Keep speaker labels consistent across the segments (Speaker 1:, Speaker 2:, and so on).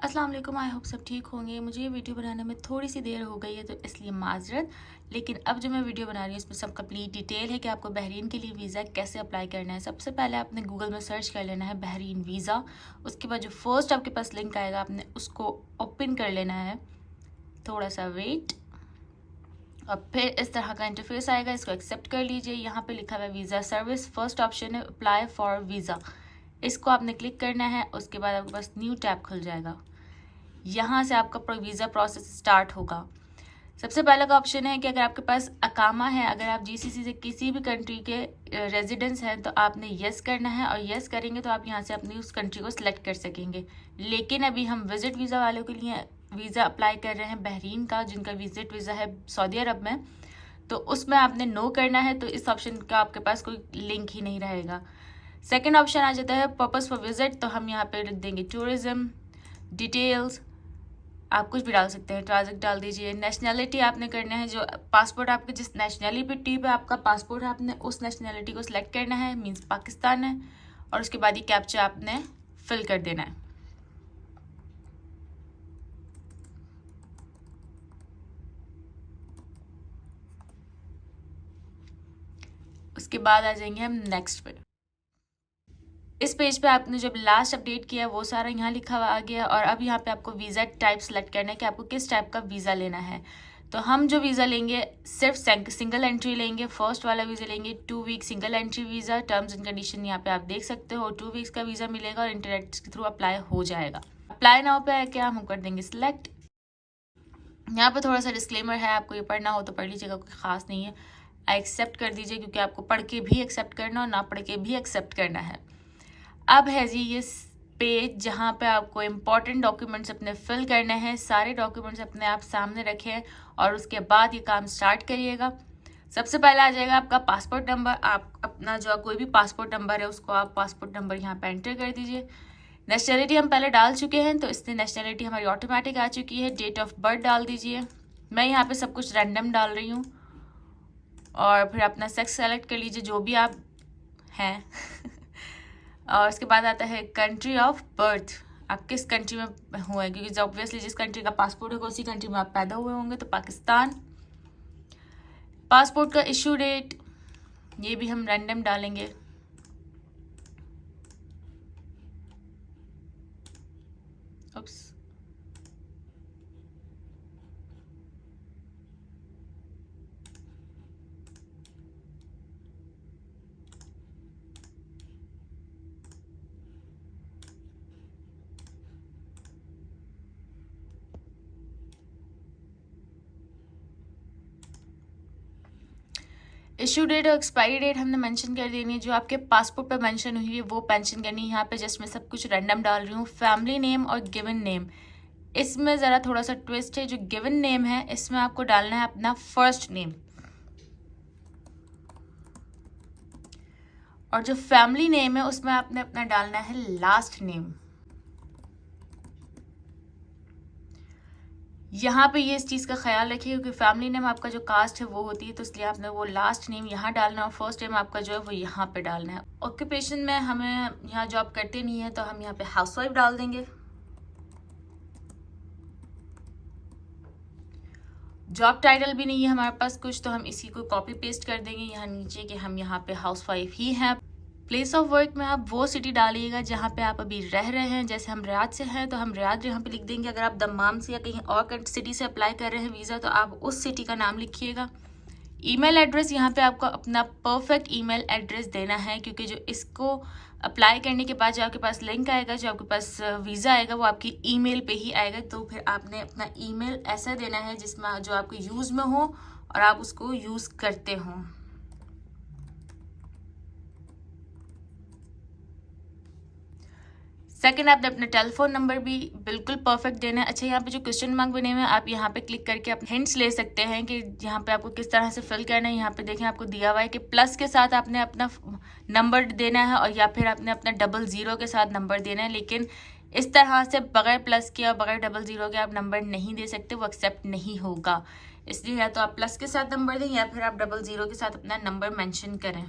Speaker 1: अस्सलाम वालेकुम। I hope सब ठीक होंगे। मुझे ये वीडियो बनाने में थोड़ी सी देर हो गई है तो इसलिए माजरत, लेकिन अब जो मैं वीडियो बना रही हूँ इसमें सब कंप्लीट डिटेल है कि आपको बहरीन के लिए वीज़ा कैसे अप्लाई करना है। सबसे पहले आपने गूगल में सर्च कर लेना है बहरीन वीज़ा। उसके बाद जो फर्स्ट आपके पास लिंक आएगा आपने उसको ओपन कर लेना है, थोड़ा सा वेट, और फिर इस तरह का इंटरफेस आएगा। इसको एक्सेप्ट कर लीजिए। यहाँ पे लिखा हुआ है वीज़ा सर्विस, फर्स्ट ऑप्शन है अप्लाई फॉर वीज़ा, इसको आपने क्लिक करना है। उसके बाद आपके पास न्यू टैब खुल जाएगा। यहाँ से आपका वीज़ा प्रोसेस स्टार्ट होगा। सबसे पहला का ऑप्शन है कि अगर आपके पास अकामा है, अगर आप जीसीसी से किसी भी कंट्री के रेजिडेंस हैं तो आपने यस करना है, और यस करेंगे तो आप यहाँ से अपनी उस कंट्री को सिलेक्ट कर सकेंगे। लेकिन अभी हम विजिट वीज़ा वालों के लिए वीज़ा अप्लाई कर रहे हैं बहरीन का, जिनका विजिट वीज़ा है सऊदी अरब में, तो उसमें आपने नो करना है। तो इस ऑप्शन का आपके पास कोई लिंक ही नहीं रहेगा। सेकेंड ऑप्शन आ जाता है पर्पज़ फॉर विजिट, तो हम यहाँ पे देंगे टूरिज़्म, डिटेल्स, आप कुछ भी डाल सकते हैं, ट्रांजिट डाल दीजिए। नेशनैलिटी आपने करना है, जो पासपोर्ट आपके जिस नेशनैलिटी पे आपका पासपोर्ट है आपने उस नेशनैलिटी को सिलेक्ट करना है, मींस पाकिस्तान है। और उसके बाद ये कैप्चा आपने फिल कर देना है। उसके बाद आ जाएंगे हम नेक्स्ट पे। इस पेज पे आपने जब लास्ट अपडेट किया वो सारा यहाँ लिखा हुआ आ गया। और अब यहाँ पे आपको वीज़ा टाइप सेलेक्ट करना है कि आपको किस टाइप का वीज़ा लेना है। तो हम जो वीज़ा लेंगे सिर्फ सिंगल एंट्री लेंगे, फर्स्ट वाला वीज़ा लेंगे 2 week single entry visa. Terms and condition यहाँ पे आप देख सकते हो, 2 वीक्स का वीज़ा मिलेगा और इंटरनेट के थ्रू अप्लाई हो जाएगा। अप्लाई नाउ पे है क्या, हम कर देंगे सिलेक्ट। यहाँ पे थोड़ा सा डिस्क्लेमर है, आपको ये पढ़ना हो तो पढ़ लीजिएगा, कोई ख़ास नहीं है। एक्सेप्ट कर दीजिए क्योंकि आपको पढ़ के भी एक्सेप्ट करना और ना पढ़ के भी एक्सेप्ट करना है। अब है जी ये पेज जहाँ पे आपको इम्पॉर्टेंट डॉक्यूमेंट्स अपने फिल करने हैं। सारे डॉक्यूमेंट्स अपने आप सामने रखें और उसके बाद ये काम स्टार्ट करिएगा। सबसे पहले आ जाएगा आपका पासपोर्ट नंबर। आप अपना जो कोई भी पासपोर्ट नंबर है उसको आप पासपोर्ट नंबर यहाँ पे एंटर कर दीजिए। नेशनैलिटी हम पहले डाल चुके हैं तो इससे नेशनैलिटी हमारी ऑटोमेटिक आ चुकी है। डेट ऑफ बर्थ डाल दीजिए। मैं यहाँ पे सब कुछ रैंडम डाल रही हूँ। और फिर अपना सेक्स सेलेक्ट कर लीजिए जो भी आप हैं और उसके बाद आता है कंट्री ऑफ बर्थ, आप किस कंट्री में हुए, क्योंकि ऑब्वियसली जिस कंट्री का पासपोर्ट होगा उसी कंट्री में आप पैदा हुए होंगे, तो पाकिस्तान। पासपोर्ट का इशू डेट ये भी हम रैंडम डालेंगे। उप्स, इशू डेट और एक्सपायरी डेट हमने मेंशन कर देनी है। जो आपके पासपोर्ट पे मेंशन हुई है वो मेंशन करनी है। यहाँ पे जस्ट मैं सब कुछ रैंडम डाल रही हूँ। फैमिली नेम और गिवन नेम, इसमें ज़रा थोड़ा सा ट्विस्ट है। जो गिवन नेम है इसमें आपको डालना है अपना फर्स्ट नेम, और जो फैमिली नेम है उसमें आपने अपना डालना है लास्ट नेम। यहाँ पे ये इस चीज़ का ख्याल रखिए क्योंकि फैमिली नेम आपका जो कास्ट है वो होती है, तो इसलिए आपने वो लास्ट नेम यहाँ डालना है और फर्स्ट नेम आपका जो है वो यहाँ पे डालना है। ऑक्यूपेशन में हमें यहाँ जॉब करते नहीं है तो हम यहाँ पे हाउसवाइफ डाल देंगे। जॉब टाइटल भी नहीं है हमारे पास कुछ, तो हम इसी को कॉपी पेस्ट कर देंगे यहाँ नीचे कि हम यहाँ पे हाउसवाइफ ही हैं। प्लेस ऑफ वर्क में आप वो सिटी डालिएगा जहाँ पे आप अभी रह रहे हैं। जैसे हम रियाद से हैं तो हम रियाद यहाँ पे लिख देंगे। अगर आप दम्माम से या कहीं और सिटी से अप्लाई कर रहे हैं वीज़ा तो आप उस सिटी का नाम लिखिएगा। ईमेल एड्रेस यहाँ पे आपको अपना परफेक्ट ईमेल एड्रेस देना है, क्योंकि जो इसको अप्लाई करने के बाद जो आपके पास लिंक आएगा, जो आपके पास वीज़ा आएगा वो आपकी ईमेल पे ही आएगा। तो फिर आपने अपना ईमेल ऐसा देना है जिसमें जो आपके यूज़ में हो और आप उसको यूज़ करते हों। सेकंड, आपने अपना टेलीफोन नंबर भी बिल्कुल परफेक्ट देना है। अच्छा, यहाँ पे जो क्वेश्चन मार्क बने हुए हैं आप यहाँ पे क्लिक करके आप हिंट्स ले सकते हैं कि यहाँ पे आपको किस तरह से फिल करना है। यहाँ पे देखें आपको दिया हुआ है कि प्लस के साथ आपने अपना नंबर देना है और या फिर आपने अपना 00 के साथ नंबर देना है। लेकिन इस तरह से बगैर प्लस के और बगैर 00 के आप नंबर नहीं दे सकते, वो एक्सेप्ट नहीं होगा। इसलिए या तो आप प्लस के साथ नंबर दें या फिर आप 00 के साथ अपना नंबर मैंशन करें।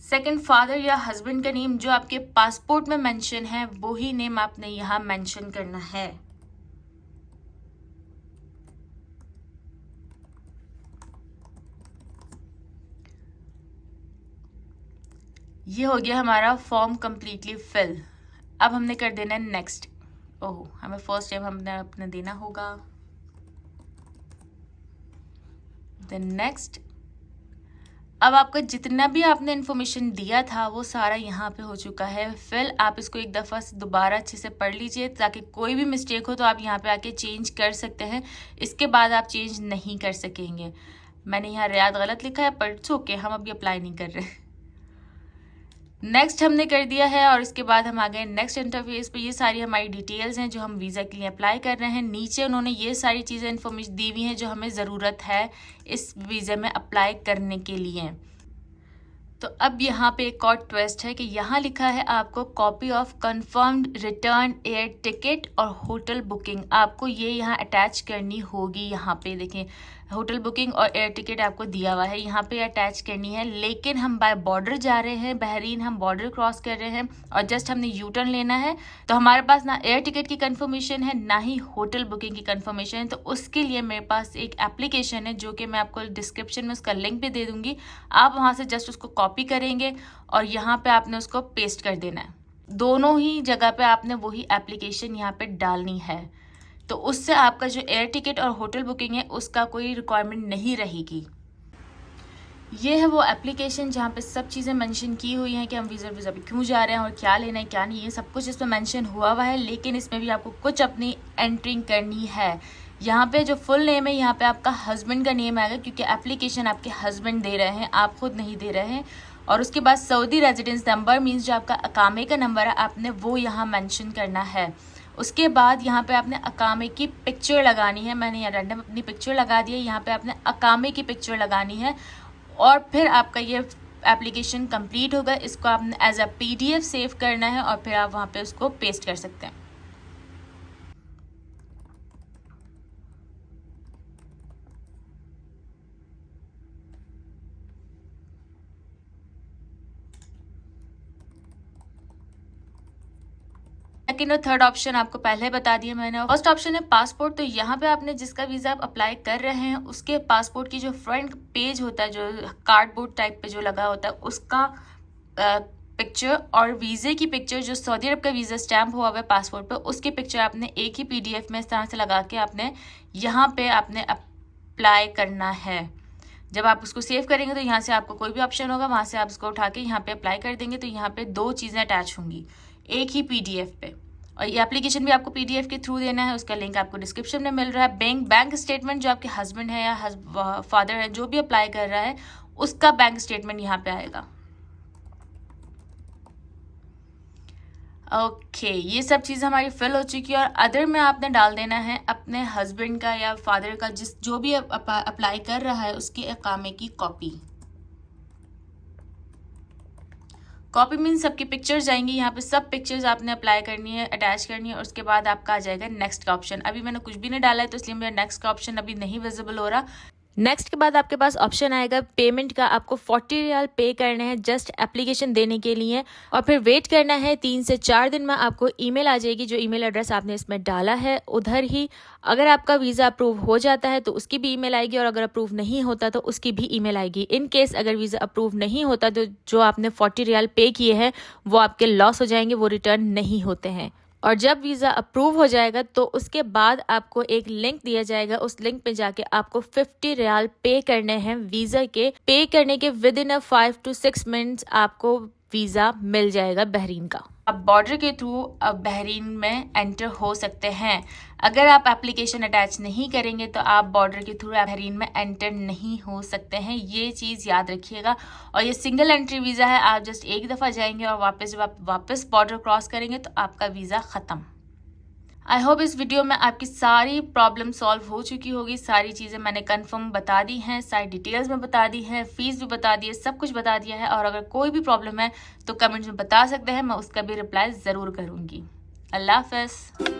Speaker 1: सेकंड, फादर या हस्बैंड का नेम जो आपके पासपोर्ट में मेंशन है वही नेम आपने यहाँ मेंशन करना है। ये हो गया हमारा फॉर्म कम्प्लीटली फिल। अब हमने कर देना है नेक्स्ट। ओह, हमें फर्स्ट टाइम हमने अपने देना होगा। Then next. अब आपका जितना भी आपने इन्फॉर्मेशन दिया था वो सारा यहाँ पे हो चुका है फिल। आप इसको एक दफ़ा से दोबारा अच्छे से पढ़ लीजिए ताकि कोई भी मिस्टेक हो तो आप यहाँ पे आके चेंज कर सकते हैं। इसके बाद आप चेंज नहीं कर सकेंगे। मैंने यहाँ रियाद गलत लिखा है पर इट्स ओके, हम अभी अप्लाई नहीं कर रहे। नेक्स्ट हमने कर दिया है और इसके बाद हम आ गए नेक्स्ट इंटरफेस पे। ये सारी हमारी डिटेल्स हैं जो हम वीज़ा के लिए अप्लाई कर रहे हैं। नीचे उन्होंने ये सारी चीज़ें इन्फॉर्मेशन दी हुई हैं जो हमें ज़रूरत है इस वीज़े में अप्लाई करने के लिए। तो अब यहाँ पे एक और ट्विस्ट है कि यहाँ लिखा है आपको copy of confirmed return air ticket और होटल बुकिंग, आपको ये यहाँ अटैच करनी होगी। यहाँ पे देखें होटल बुकिंग और एयर टिकट आपको दिया हुआ है, यहाँ पे अटैच करनी है। लेकिन हम बाय बॉर्डर जा रहे हैं बहरीन, हम बॉर्डर क्रॉस कर रहे हैं और जस्ट हमने यू टर्न लेना है, तो हमारे पास ना एयर टिकट की कंफर्मेशन है ना ही होटल बुकिंग की कंफर्मेशन है। तो उसके लिए मेरे पास एक एप्लीकेशन है जो कि मैं आपको डिस्क्रिप्शन में उसका लिंक भी दे दूँगी। आप वहाँ से जस्ट उसको कॉपी करेंगे और यहाँ पर आपने उसको पेस्ट कर देना है। दोनों ही जगह पे आपने वही एप्लीकेशन यहाँ पे डालनी है, तो उससे आपका जो एयर टिकट और होटल बुकिंग है उसका कोई रिक्वायरमेंट नहीं रहेगी। ये है वो एप्लीकेशन जहाँ पे सब चीज़ें मेंशन की हुई हैं कि हम वीज़ा पे क्यों जा रहे हैं और क्या लेना है क्या नहीं, ये सब कुछ इसमें मेंशन हुआ हुआ है। लेकिन इसमें भी आपको कुछ अपनी एंट्रिंग करनी है। यहाँ पे जो फुल नेम है यहाँ पे आपका हस्बैंड का नेम आएगा क्योंकि एप्लीकेशन आपके हस्बैंड दे रहे हैं, आप खुद नहीं दे रहे हैं। और उसके बाद सऊदी रेजिडेंस नंबर मीन्स जो आपका अकामे का नंबर है आपने वो यहाँ मेंशन करना है। उसके बाद यहाँ पे आपने अकामे की पिक्चर लगानी है। मैंने यहाँ रैंडम अपनी पिक्चर लगा दी है, यहाँ पे आपने अकामे की पिक्चर लगानी है और फिर आपका ये एप्लीकेशन कंप्लीट होगा। इसको आपने एज अ PDF सेव करना है और फिर आप वहाँ पे उसको पेस्ट कर सकते हैं। सेकंड और थर्ड ऑप्शन आपको पहले बता दिया मैंने। फर्स्ट ऑप्शन है पासपोर्ट। तो यहाँ पे आपने जिसका वीज़ा आप अप्लाई कर रहे हैं उसके पासपोर्ट की जो फ्रंट पेज होता है, जो कार्डबोर्ड टाइप पे जो लगा होता है, उसका पिक्चर और वीज़े की पिक्चर जो सऊदी अरब का वीज़ा स्टैम्प हुआ हुआ है पासपोर्ट पे, उसकी पिक्चर आपने एक ही PDF में इस तरह से लगा के आपने यहाँ पे आपने अप्लाई करना है। जब आप उसको सेव करेंगे तो यहाँ से आपको कोई भी ऑप्शन होगा, वहाँ से आप उसको उठा के यहाँ पे अप्लाई कर देंगे तो यहाँ पे 2 चीज़ें अटैच होंगी एक ही PDF पे। और ये एप्लीकेशन भी आपको PDF के थ्रू देना है, उसका लिंक आपको डिस्क्रिप्शन में मिल रहा है। बैंक स्टेटमेंट जो आपके हस्बैंड है या फादर है जो भी अप्लाई कर रहा है उसका बैंक स्टेटमेंट यहाँ पे आएगा। ओके, ये सब चीज़ हमारी फिल हो चुकी है। और अदर में आपने डाल देना है अपने हस्बैंड का या फादर का जो भी अप्लाई कर रहा है उसके इकामे की कॉपी। कॉपी मीन्स सबकी पिक्चर्स जाएंगी, यहाँ पे सब पिक्चर्स आपने अप्लाई करनी है, अटैच करनी है और उसके बाद आपका आ जाएगा नेक्स्ट का ऑप्शन। अभी मैंने कुछ भी नहीं डाला है तो इसलिए मेरा नेक्स्ट का ऑप्शन अभी नहीं विजिबल हो रहा। नेक्स्ट के बाद आपके पास ऑप्शन आएगा पेमेंट का। आपको 40 रियाल पे करने हैं जस्ट एप्लीकेशन देने के लिए और फिर वेट करना है 3 से 4 दिन में आपको ईमेल आ जाएगी। जो ईमेल एड्रेस आपने इसमें डाला है उधर ही अगर आपका वीज़ा अप्रूव हो जाता है तो उसकी भी ईमेल आएगी और अगर अप्रूव नहीं होता तो उसकी भी ईमेल आएगी। इन केस अगर वीज़ा अप्रूव नहीं होता तो जो आपने 40 रियाल पे किए हैं वो आपके लॉस हो जाएंगे, वो रिटर्न नहीं होते हैं। और जब वीज़ा अप्रूव हो जाएगा तो उसके बाद आपको एक लिंक दिया जाएगा, उस लिंक पे जाके आपको 50 रियाल पे करने हैं वीज़ा के। पे करने के विद इन 5 to 6 मिनट्स आपको वीज़ा मिल जाएगा बहरीन का। आप बॉर्डर के थ्रू अब बहरीन में एंटर हो सकते हैं। अगर आप एप्लीकेशन अटैच नहीं करेंगे तो आप बॉर्डर के थ्रू बहरीन में एंटर नहीं हो सकते हैं, ये चीज़ याद रखिएगा। और ये सिंगल एंट्री वीज़ा है, आप जस्ट एक दफ़ा जाएंगे और वापस जब आप वापस बॉर्डर क्रॉस करेंगे तो आपका वीज़ा ख़त्म। आई होप इस वीडियो में आपकी सारी प्रॉब्लम सॉल्व हो चुकी होगी। सारी चीज़ें मैंने कंफर्म बता दी हैं, सारी डिटेल्स में बता दी है, फीस भी बता दी है, सब कुछ बता दिया है। और अगर कोई भी प्रॉब्लम है तो कमेंट्स में बता सकते हैं, मैं उसका भी रिप्लाई ज़रूर करूँगी। अल्लाह हाफ़िज़।